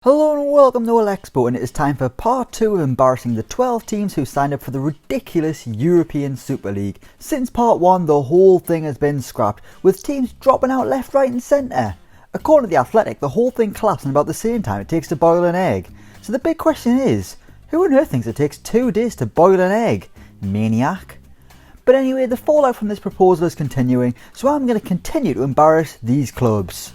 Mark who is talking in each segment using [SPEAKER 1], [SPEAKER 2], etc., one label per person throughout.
[SPEAKER 1] Hello and welcome to Elecspo, and it is time for part 2 of embarrassing the 12 teams who signed up for the ridiculous European Super League. Since part 1 the whole thing has been scrapped, with teams dropping out left, right and centre. According to The Athletic, the whole thing collapsed in about the same time it takes to boil an egg. So the big question is, who on earth thinks it takes 2 days to boil an egg? Maniac. But anyway, the fallout from this proposal is continuing, so I'm going to continue to embarrass these clubs.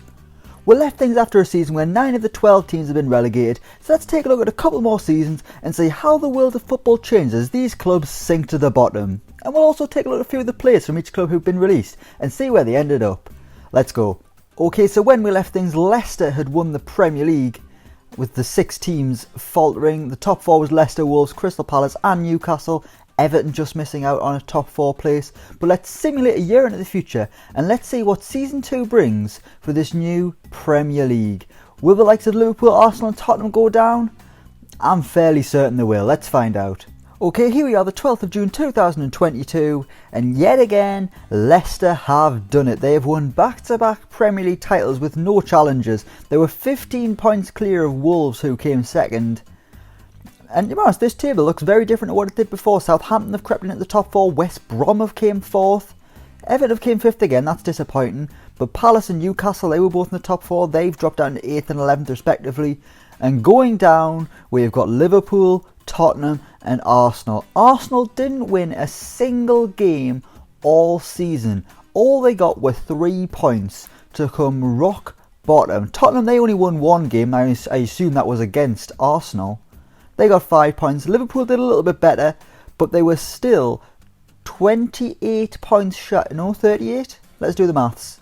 [SPEAKER 1] We're left things after a season where 9 of the 12 teams have been relegated, so let's take a look at a couple more seasons and see how the world of football changes as these clubs sink to the bottom. And we'll also take a look at a few of the players from each club who've been released and see where they ended up. Let's go. Okay, so when we left things, Leicester had won the Premier League with the 6 teams faltering. The top 4 was Leicester, Wolves, Crystal Palace and Newcastle. Everton just missing out on a top 4 place. But let's simulate a year into the future and let's see what season 2 brings for this new Premier League. Will the likes of Liverpool, Arsenal and Tottenham go down? I'm fairly certain they will. Let's find out. Okay, here we are, the 12th of June 2022, and yet again Leicester have done it. They have won back-to-back Premier League titles with no challenges. They were 15 points clear of Wolves, who came second. And to be honest, this table looks very different to what it did before. Southampton have crept in at the top 4, West Brom have came 4th, Everton have came 5th again, that's disappointing. But Palace and Newcastle, they were both in the top 4, they've dropped down to 8th and 11th respectively. And going down, we've got Liverpool, Tottenham and Arsenal. Arsenal didn't win a single game all season. All they got were 3 points to come rock bottom. Tottenham, they only won 1 game, I assume that was against Arsenal. They got 5 points. Liverpool did a little bit better, but they were still 28 points shy. No, 38? Let's do the maths.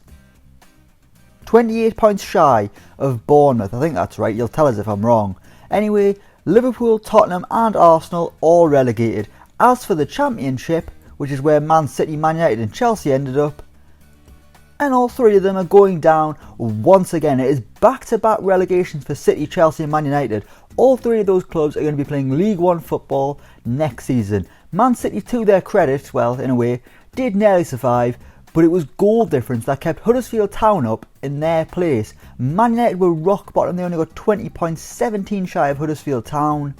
[SPEAKER 1] 28 points shy of Bournemouth. I think that's right. You'll tell us if I'm wrong. Anyway, Liverpool, Tottenham and Arsenal all relegated. As for the Championship, which is where Man City, Man United and Chelsea ended up, and all 3 of them are going down once again. It is back-to-back relegations for City, Chelsea and Man United. All 3 of those clubs are going to be playing League One football next season. Man City, to their credit, well, in a way, did nearly survive, but it was goal difference that kept Huddersfield Town up in their place. Man United were rock bottom, they only got 20 points, 17 shy of Huddersfield Town.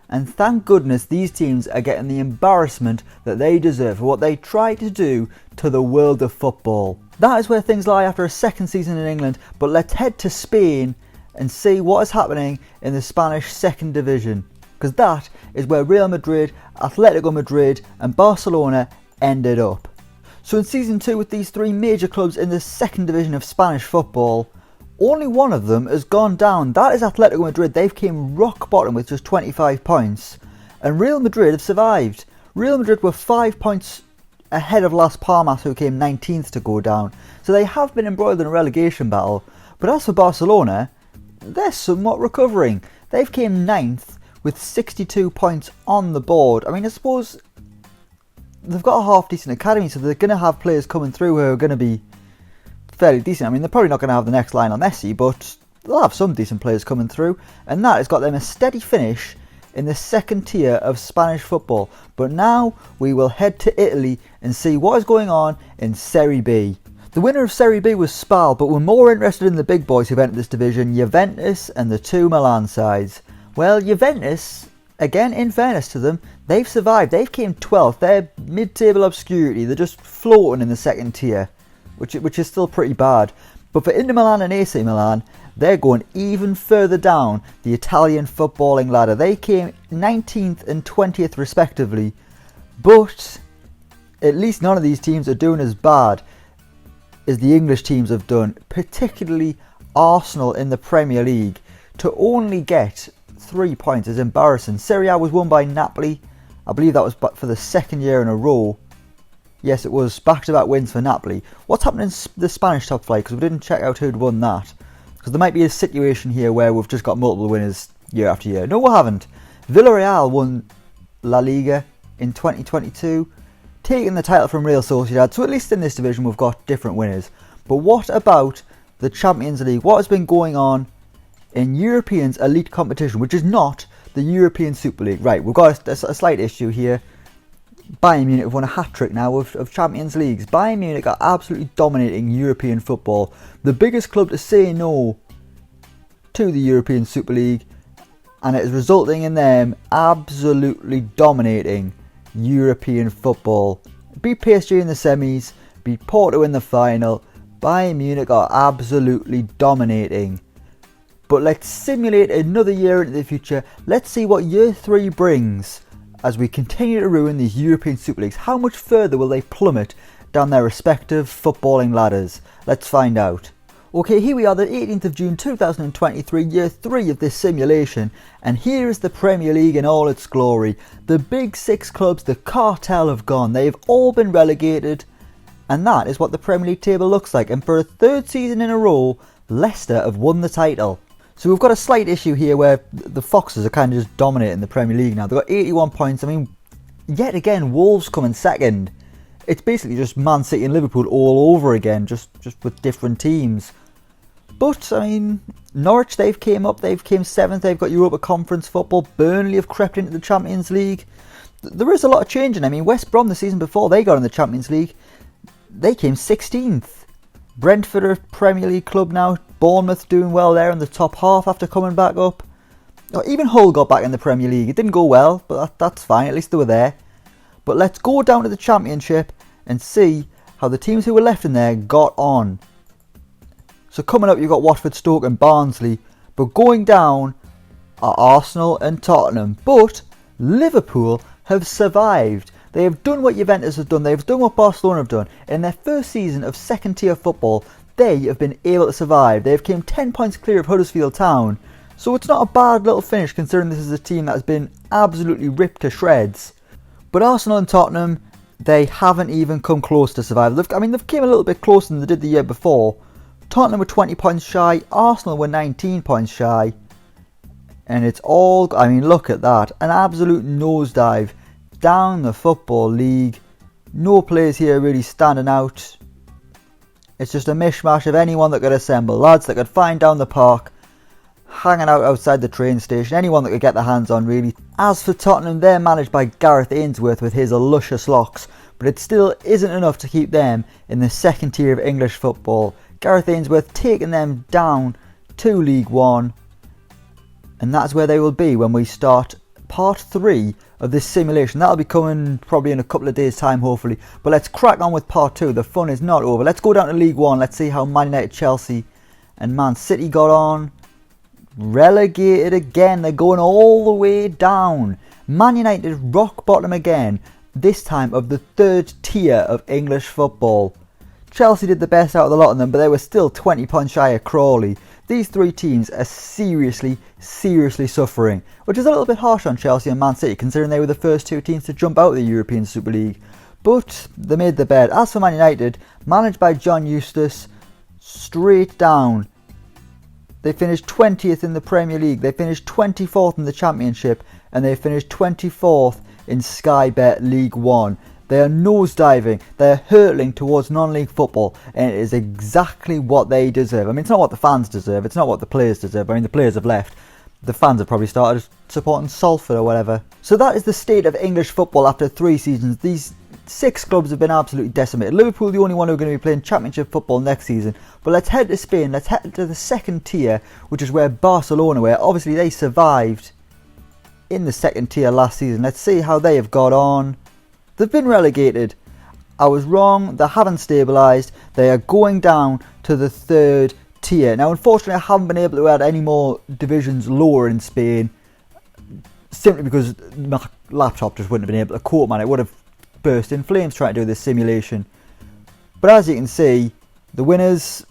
[SPEAKER 1] And thank goodness these teams are getting the embarrassment that they deserve for what they tried to do to the world of football. That is where things lie after a second season in England, but let's head to Spain and see what is happening in the Spanish second division, because that is where Real Madrid, Atletico Madrid and Barcelona ended up. So in season 2, with these 3 major clubs in the second division of Spanish football, only one of them has gone down. That is Atletico Madrid. They've came rock bottom with just 25 points. And Real Madrid have survived. Real Madrid were 5 points ahead of Las Palmas, who came 19th to go down. So they have been embroiled in a relegation battle. But as for Barcelona, they're somewhat recovering. They've came 9th with 62 points on the board. I mean, I suppose they've got a half decent academy, so they're going to have players coming through who are going to be fairly decent. I mean, they're probably not going to have the next Lionel Messi, but they'll have some decent players coming through, and that has got them a steady finish in the second tier of Spanish football. But now we will head to Italy and see what is going on in Serie B. The winner of Serie B was Spal, but we're more interested in the big boys who've entered this division, Juventus and the 2 Milan sides. Well, Juventus, again, in fairness to them, they've survived. They've came 12th. They're mid-table obscurity. They're just floating in the second tier, which is still pretty bad. But for Inter Milan and AC Milan, they're going even further down the Italian footballing ladder. They came 19th and 20th respectively. But at least none of these teams are doing as bad as the English teams have done, particularly Arsenal in the Premier League. To only get 3 points is embarrassing. Serie A was won by Napoli. I believe that was for the second year in a row. Yes, it was back-to-back wins for Napoli. What's happening in the Spanish top flight? Because we didn't check out who'd won that. Because there might be a situation here where we've just got multiple winners year after year. No, we haven't. Villarreal won La Liga in 2022, taking the title from Real Sociedad. So at least in this division we've got different winners. But what about the Champions League? What has been going on in Europeans elite competition, which is not the European Super League? Right, we've got a slight issue here. Bayern Munich have won a hat-trick now of Champions Leagues. Bayern Munich are absolutely dominating European football. The biggest club to say no to the European Super League, and it is resulting in them absolutely dominating European football. Beat PSG in the semis, beat Porto in the final. Bayern Munich are absolutely dominating. But let's simulate another year into the future. Let's see what year 3 brings as we continue to ruin these European Super Leagues. How much further will they plummet down their respective footballing ladders? Let's find out. Okay, here we are, the 18th of June 2023, year 3 of this simulation, and here is the Premier League in all its glory. The big 6 clubs, the cartel, have gone. They've all been relegated, and that is what the Premier League table looks like. And for a 3rd season in a row, Leicester have won the title. So we've got a slight issue here where the Foxes are kind of just dominating the Premier League now. They've got 81 points. I mean, yet again, Wolves come in 2nd. It's basically just Man City and Liverpool all over again, just with different teams. But, I mean, Norwich, they've came up, they've came 7th, they've got Europa Conference football. Burnley have crept into the Champions League. There is a lot of changing. I mean, West Brom the season before they got in the Champions League, they came 16th. Brentford are a Premier League club now. Bournemouth doing well there in the top half after coming back up. Even Hull got back in the Premier League. It didn't go well, but that's fine, at least they were there. But let's go down to the Championship and see how the teams who were left in there got on. So coming up, you've got Watford, Stoke and Barnsley. But going down are Arsenal and Tottenham. But Liverpool have survived. They have done what Juventus have done. They've done what Barcelona have done. In their first season of 2nd tier football, they have been able to survive. They have came 10 points clear of Huddersfield Town. So it's not a bad little finish considering this is a team that has been absolutely ripped to shreds. But Arsenal and Tottenham, they haven't even come close to survival. They've came a little bit closer than they did the year before. Tottenham were 20 points shy, Arsenal were 19 points shy. And it's all, look at that. An absolute nosedive down the Football League. No players here really standing out. It's just a mishmash of anyone that could assemble. Lads that could find down the park, hanging out outside the train station. Anyone that could get their hands on, really. As for Tottenham, they're managed by Gareth Ainsworth with his luscious locks. But it still isn't enough to keep them in the 2nd tier of English football. Gareth Ainsworth taking them down to League One. And that's where they will be when we start part 3 of this simulation. That'll be coming probably in a couple of days' time, hopefully. But let's crack on with part 2. The fun is not over. Let's go down to League One. Let's see how Man United, Chelsea and Man City got on. Relegated again. They're going all the way down. Man United rock bottom again. This time of the 3rd tier of English football. Chelsea did the best out of the lot of them, but they were still 20 points shy of Crawley. These 3 teams are seriously suffering, which is a little bit harsh on Chelsea and Man City considering they were the first 2 teams to jump out of the European Super League. But they made the bed. As for Man United, managed by John Eustace, straight down. They finished 20th in the Premier League, they finished 24th in the Championship, and they finished 24th in Sky Bet League One. They are nosediving, they're hurtling towards non-league football, and it is exactly what they deserve. It's not what the fans deserve, it's not what the players deserve. The players have left. The fans have probably started supporting Salford or whatever. So that is the state of English football after 3 seasons. These 6 clubs have been absolutely decimated. Liverpool, the only one who are going to be playing Championship football next season. But let's head to Spain, let's head to the 2nd tier, which is where Barcelona were. Obviously they survived in the 2nd tier last season. Let's see how they have got on. They've been relegated. I was wrong, they haven't stabilised. They are going down to the 3rd tier. Now unfortunately I haven't been able to add any more divisions lower in Spain. Simply because my laptop just wouldn't have been able to cope, man. It would have burst in flames trying to do this simulation. But as you can see, the winners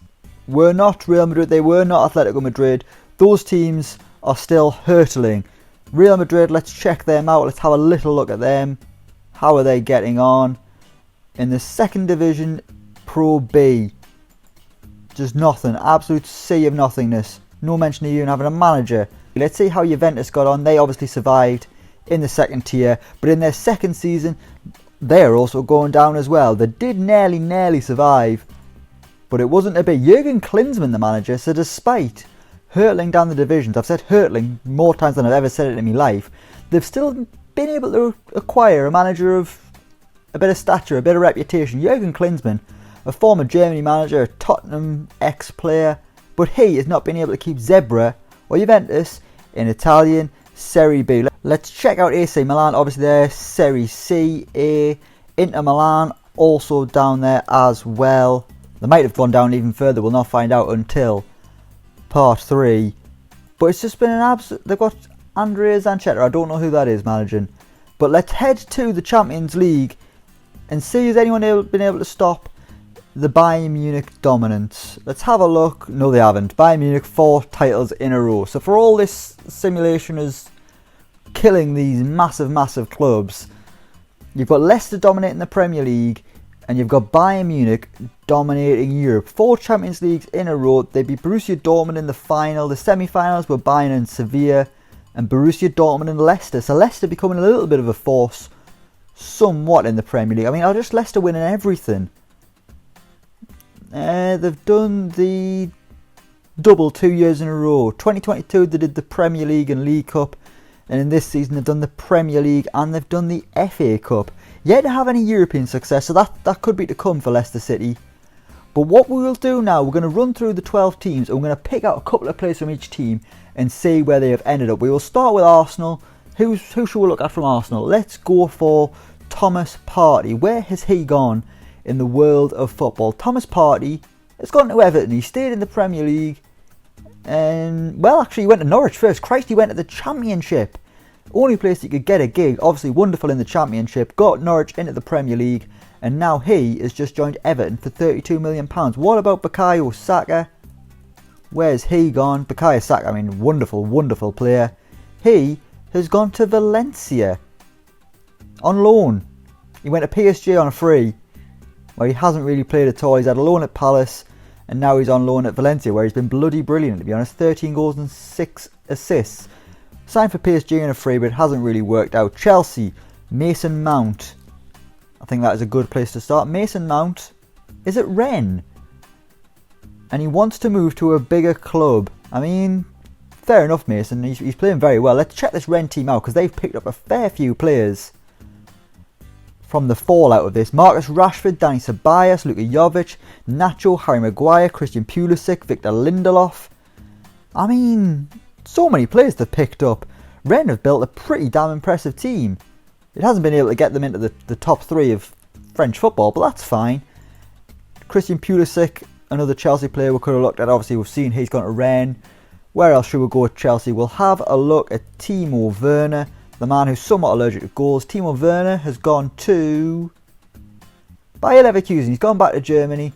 [SPEAKER 1] were not Real Madrid, they were not Atletico Madrid. Those teams are still hurtling. Real Madrid, let's check them out. Let's have a little look at them. How are they getting on? In the 2nd division, Pro B. Just nothing. Absolute sea of nothingness. No mention of even having a manager. Let's see how Juventus got on. They obviously survived in the 2nd tier. But in their 2nd season, they're also going down as well. They did nearly survive. But it wasn't to be. Jurgen Klinsmann, the manager, so despite hurtling down the divisions, I've said hurtling more times than I've ever said it in my life, they've still been able to acquire a manager of a bit of stature, a bit of reputation. Jurgen Klinsmann, a former Germany manager, a Tottenham ex-player, but he has not been able to keep Zebra or Juventus in Italian Serie B. Let's check out AC Milan, obviously there, Serie C, A, Inter Milan also down there as well. They might have gone down even further, we'll not find out until part 3. But it's just been an absolute... They've got Andrea Zanchetta, I don't know who that is managing. But let's head to the Champions League and see has anyone been able to stop the Bayern Munich dominance. Let's have a look. No, they haven't. Bayern Munich 4 titles in a row. So for all this simulation is killing these massive clubs, you've got Leicester dominating the Premier League and you've got Bayern Munich dominating Europe. 4 Champions Leagues in a row. They beat Borussia Dortmund in the final. The semi-finals were Bayern and Sevilla, and Borussia Dortmund and Leicester. So Leicester becoming a little bit of a force somewhat in the Premier League. I mean, just Leicester winning everything. They've done the double 2 years in a row. 2022 they did the Premier League and League Cup, and in this season they've done the Premier League and they've done the FA Cup. Yet to have any European success, so that could be to come for Leicester City. But what we will do now, we're going to run through the 12 teams and we're going to pick out a couple of players from each team and see where they have ended up. We will start with Arsenal. Who should we look at from Arsenal? Let's go for Thomas Partey. Where has he gone in the world of football? Thomas Partey has gone to Everton. He stayed in the Premier League. And, well, actually, he went to Norwich first. Christ, he went to the Championship. Only place he could get a gig. Obviously, wonderful in the Championship. Got Norwich into the Premier League. And now he has just joined Everton for £32 million. What about Bukayo Saka? Where's he gone? Bukayo Saka, I mean, wonderful player. He has gone to Valencia on loan. He went to PSG on a free, where he hasn't really played at all. He's had a loan at Palace, and now he's on loan at Valencia, where he's been bloody brilliant, to be honest. 13 goals and 6 assists. Signed for PSG on a free, but it hasn't really worked out. Chelsea, Mason Mount. I think that is a good place to start. Mason Mount is at Rennes, and he wants to move to a bigger club. I mean, fair enough, Mason. He's playing very well. Let's check this Rennes team out, because they've picked up a fair few players from the fallout of this. Marcus Rashford, Danny Ceballos, Luka Jovic, Nacho, Harry Maguire, Christian Pulisic, Victor Lindelof. I mean, so many players they've picked up. Rennes have built a pretty damn impressive team. It hasn't been able to get them into the top 3 of French football, but that's fine. Christian Pulisic, another Chelsea player we could have looked at. Obviously, we've seen he's gone to Rennes. Where else should we go at Chelsea? We'll have a look at Timo Werner, the man who's somewhat allergic to goals. Timo Werner has gone to Bayer Leverkusen. He's gone back to Germany.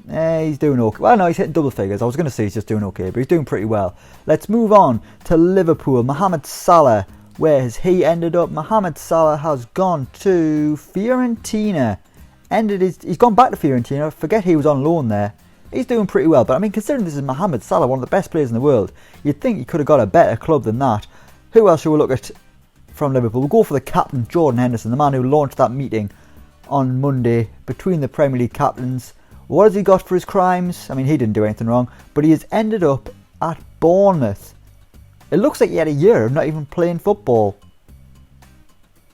[SPEAKER 1] He's doing okay. Well, no, he's hitting double figures. I was going to say he's just doing okay, but he's doing pretty well. Let's move on to Liverpool. Mohamed Salah. Where has he ended up? Mohamed Salah has gone to Fiorentina. He's gone back to Fiorentina. Forget he was on loan there. He's doing pretty well. But I mean, considering this is Mohamed Salah, one of the best players in the world, you'd think he could have got a better club than that. Who else should we look at from Liverpool? We'll go for the captain, Jordan Henderson, the man who launched that meeting on Monday between the Premier League captains. What has he got for his crimes? I mean, he didn't do anything wrong, but he has ended up at Bournemouth. It looks like he had a year of not even playing football.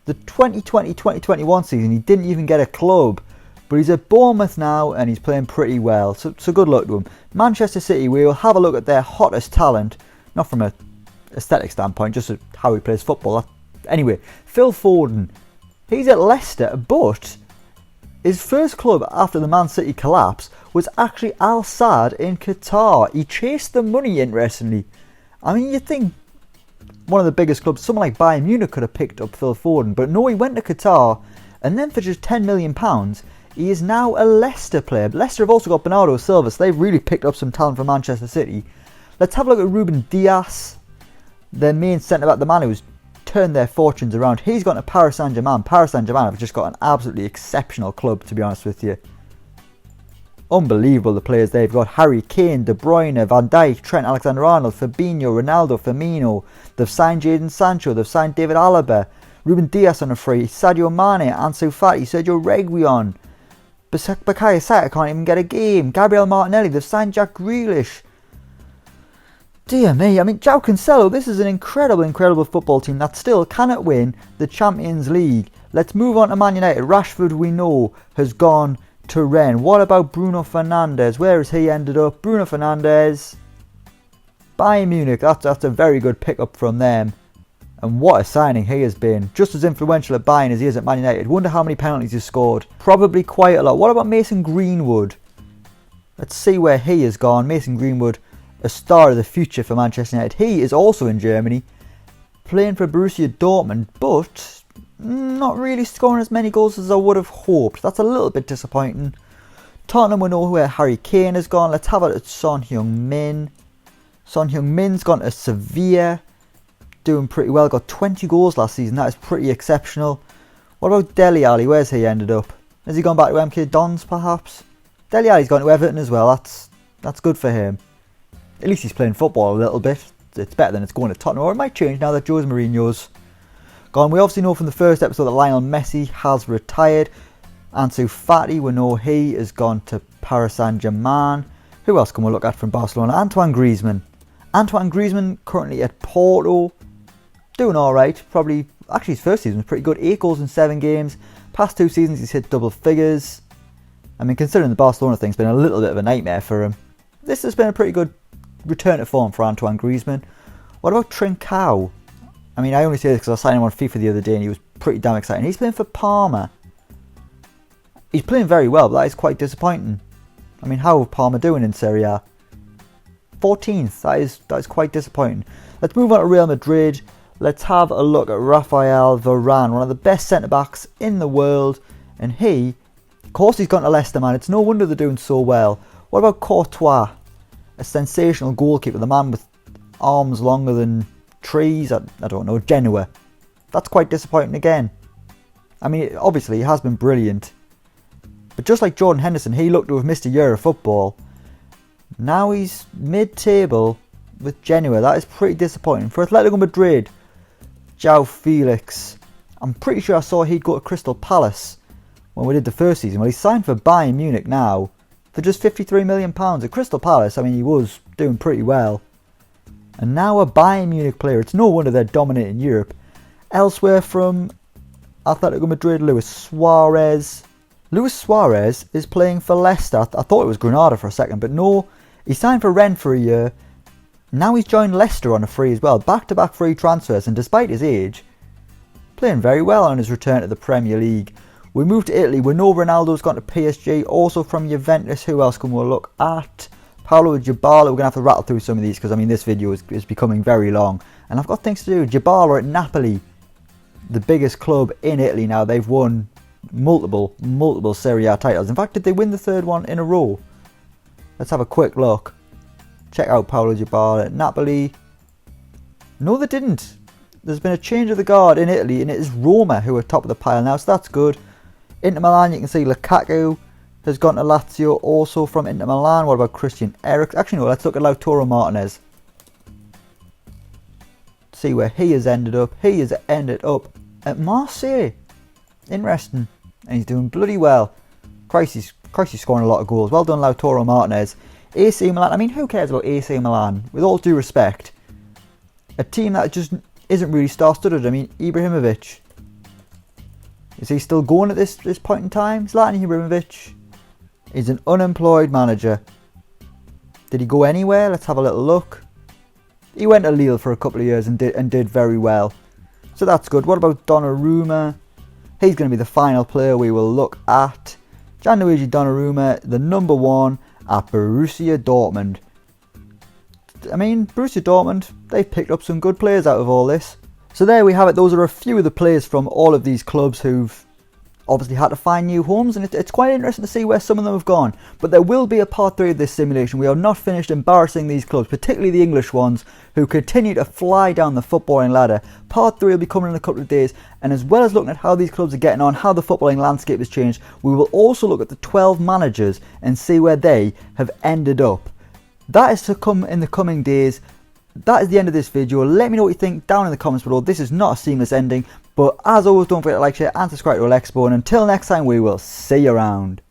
[SPEAKER 1] The 2020-2021 season, he didn't even get a club. But he's at Bournemouth now and he's playing pretty well. So good luck to him. Manchester City, we will have a look at their hottest talent. Not from an aesthetic standpoint, just how he plays football. Anyway, Phil Foden. He's at Leicester, but his first club after the Man City collapse was actually Al Sadd in Qatar. He chased the money, interestingly. I mean, you'd think one of the biggest clubs, someone like Bayern Munich, could have picked up Phil Foden. But no, he went to Qatar, and then for just £10 million, he is now a Leicester player. Leicester have also got Bernardo Silva, so they've really picked up some talent from Manchester City. Let's have a look at Ruben Dias, their main centre-back, the man who's turned their fortunes around. He's gone to Paris Saint-Germain. Paris Saint-Germain have just got an absolutely exceptional club, to be honest with you. Unbelievable, the players they've got. Harry Kane, De Bruyne, Van Dijk, Trent Alexander-Arnold, Fabinho, Ronaldo, Firmino. They've signed Jadon Sancho. They've signed David Alaba. Ruben Dias on a free. Sadio Mane, Ansu Fati, Sergio Reguilon. Bukayo Saka can't even get a game. Gabriel Martinelli. They've signed Jack Grealish. Dear me, I mean, João Cancelo, this is an incredible football team that still cannot win the Champions League. Let's move on to Man United. Rashford, we know, has gone to Rennes. What about Bruno Fernandes? Where has he ended up? Bruno Fernandes Bayern Munich, that's a very good pickup from them. And what a signing he has been. Just as influential at Bayern as he is at Man United. Wonder how many penalties he's scored. Probably quite a lot. What about Mason Greenwood? Let's see where he has gone. Mason Greenwood, a star of the future for Manchester United. He is also in Germany, playing for Borussia Dortmund, but not really scoring as many goals as I would have hoped. That's a little bit disappointing. Tottenham, we know where Harry Kane has gone. Let's have a look at Son Heung-min. Son Heung-min's gone to Sevilla. Doing pretty well. Got 20 goals last season. That is pretty exceptional. What about Dele Alli? Where's he ended up? Has he gone back to MK Dons perhaps? Dele Alli's gone to Everton as well. That's good for him. At least he's playing football a little bit. It's better than it's going to Tottenham. Or it might change now that Jose Mourinho's gone. We obviously know from the first episode that Lionel Messi has retired. Ansu Fati, we know he has gone to Paris Saint-Germain. Who else can we look at from Barcelona? Antoine Griezmann. Antoine Griezmann currently at Porto. Doing alright. Probably, actually his first season was pretty good. 8 goals in 7 games. Past 2 seasons he's hit double figures. I mean, considering the Barcelona thing's been a little bit of a nightmare for him, this has been a pretty good return to form for Antoine Griezmann. What about Trincao? I mean, I only say this because I signed him on FIFA the other day and he was pretty damn exciting. He's playing for Parma. He's playing very well, but that is quite disappointing. I mean, how are Parma doing in Serie A? 14th. That is quite disappointing. Let's move on to Real Madrid. Let's have a look at Rafael Varane, one of the best centre-backs in the world. And he, of course he's gone to Leicester, man. It's no wonder they're doing so well. What about Courtois? A sensational goalkeeper, the man with arms longer than trees. I don't know, Genoa. That's quite disappointing again. I mean, obviously he has been brilliant. But just like Jordan Henderson, he looked to have missed a year of football. Now he's mid-table with Genoa. That is pretty disappointing. For Atletico Madrid, João Felix. I'm pretty sure I saw he'd go to Crystal Palace when we did the first season. Well, he's signed for Bayern Munich now for just £53 million. At Crystal Palace, I mean, he was doing pretty well. And now a Bayern Munich player. It's no wonder they're dominating Europe. Elsewhere from Atletico Madrid, Luis Suarez. Luis Suarez is playing for Leicester. I thought it was Granada for a second, but no. He signed for Rennes for a year. Now he's joined Leicester on a free as well. Back-to-back free transfers, and despite his age, playing very well on his return to the Premier League. We move to Italy. We know Ronaldo's gone to PSG. Also from Juventus. Who else can we look at? Paulo Dybala. We're going to have to rattle through some of these because, I mean, this video is becoming very long. And I've got things to do. Dybala at Napoli, the biggest club in Italy now. They've won multiple Serie A titles. In fact, did they win the 3rd one in a row? Let's have a quick look. Check out Paulo Dybala at Napoli. No, they didn't. There's been a change of the guard in Italy, and it is Roma who are top of the pile now, so that's good. Inter Milan, you can see Lukaku has gone to Lazio, also from Inter Milan. What about Christian Eriksen? Actually, no, let's look at Lautaro Martinez. See where he has ended up. He has ended up at Marseille. Interesting. And he's doing bloody well. Christ, he's scoring a lot of goals. Well done, Lautaro Martinez. AC Milan, I mean, who cares about AC Milan? With all due respect, a team that just isn't really star-studded. I mean, Ibrahimovic, is he still going at this point in time? Zlatan Ibrahimovic is an unemployed manager. Did he go anywhere? Let's have a little look. He went to Lille for a couple of years and did very well. So that's good. What about Donnarumma? He's going to be the final player we will look at. Gianluigi Donnarumma, the number 1 at Borussia Dortmund. I mean, Borussia Dortmund, they've picked up some good players out of all this. So there we have it. Those are a few of the players from all of these clubs who've obviously had to find new homes, and it's quite interesting to see where some of them have gone. But there will be a part 3 of this simulation. We are not finished embarrassing these clubs, particularly the English ones, who continue to fly down the footballing ladder. Part 3 will be coming in a couple of days, and as well as looking at how these clubs are getting on, how the footballing landscape has changed, we will also look at the 12 managers and see where they have ended up. That is to come in the coming days. That is the end of this video. Let me know what you think down in the comments below. This is not a seamless ending, but as always, don't forget to like, share and subscribe to Elecspo, and until next time, we will see you around.